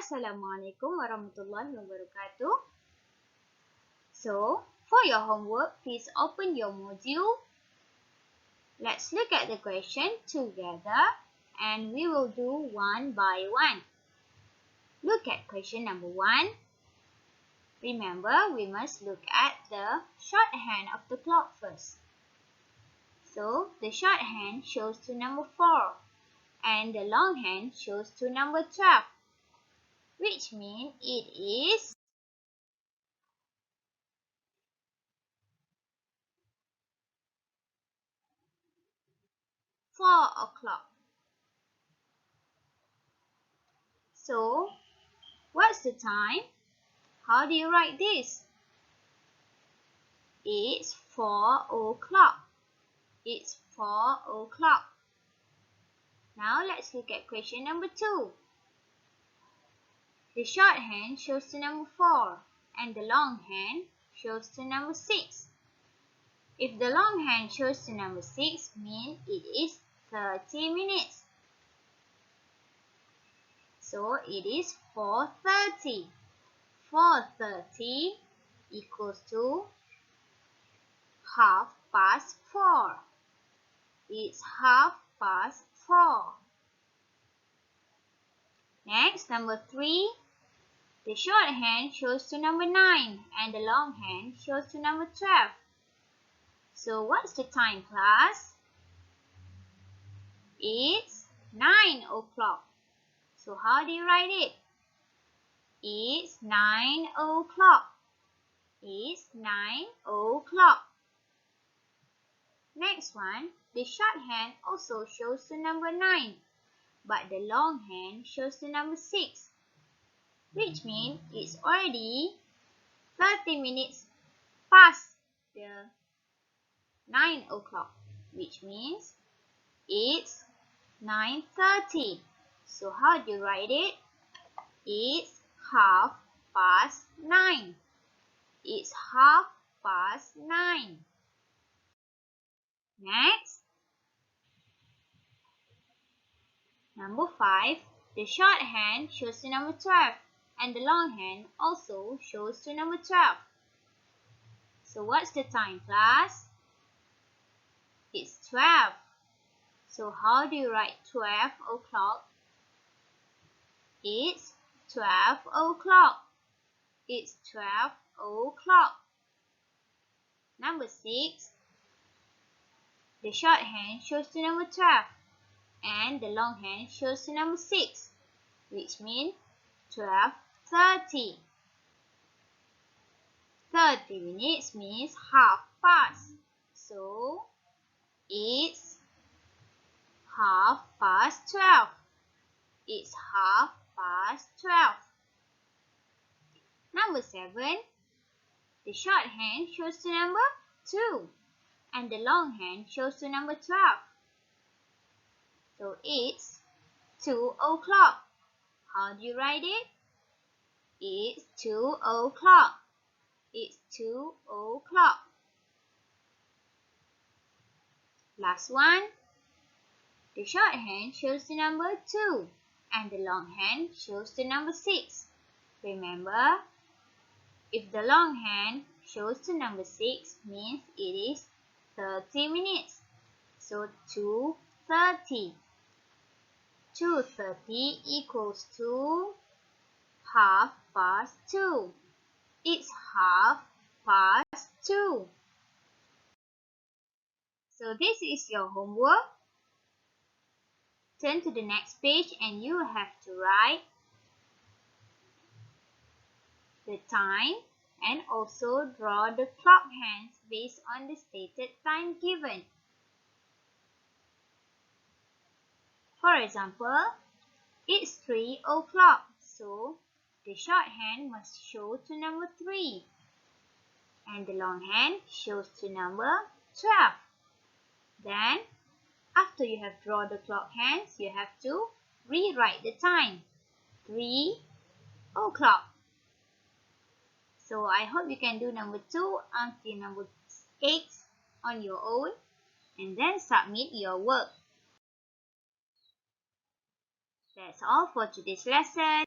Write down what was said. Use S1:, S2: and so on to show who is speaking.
S1: Assalamualaikum warahmatullahi wabarakatuh. So, for your homework, please open your module. Let's look at the question together and we will do one by one. Look at question number 1. Remember, we must look at the shorthand of the clock first. So, the shorthand shows to number 4 and the longhand shows to number 12, which means it is 4 o'clock. So, what's the time? How do you write this? It's 4 o'clock. It's 4 o'clock. Now, let's look at question number 2. The shorthand shows to number 4 and the longhand shows to number 6. If the longhand shows to number 6, means it is 30 minutes. So, it is 4:30. 4:30 equals to 4:30. It's 4:30. Next, number 3. The shorthand shows to number 9 and the longhand shows to number 12. So, what's the time, class? It's 9 o'clock. So, how do you write it? It's 9 o'clock. It's 9 o'clock. Next one, the shorthand also shows to number 9, but the longhand shows to number 6, which means it's already 30 minutes past the 9 o'clock, which means it's 9:30. So, how do you write it? It's 9:30. It's 9:30. Next, number 5. The shorthand shows to number 12 and the longhand also shows to number 12. So, what's the time, class? It's 12. So, how do you write 12 o'clock? It's 12 o'clock. It's 12 o'clock. Number 6. The shorthand shows to number 12 and the longhand shows to number 6, which means 12:30. 30 minutes means half past. So, it's 12:30. It's 12:30. Number 7. The shorthand shows to number 2 and the longhand shows to number 12. So, it's 2 o'clock. How do you write it? It's 2 o'clock. It's 2 o'clock. Last one. The shorthand shows to number 2 and the longhand shows to number 6. Remember, if the longhand shows to number 6, means it is 30 minutes. So, 2:30. 2:30 equals to 2:30. It's 2:30. So, this is your homework. Turn to the next page and you have to write the time and also draw the clock hands based on the stated time given. For example, it's 3 o'clock, so the shorthand must show to number 3 and the longhand shows to number 12. Then, after you have drawn the clock hands, you have to rewrite the time. 3 o'clock. So, I hope you can do number 2 until number 8 on your own and then submit your work. That's all for today's lesson.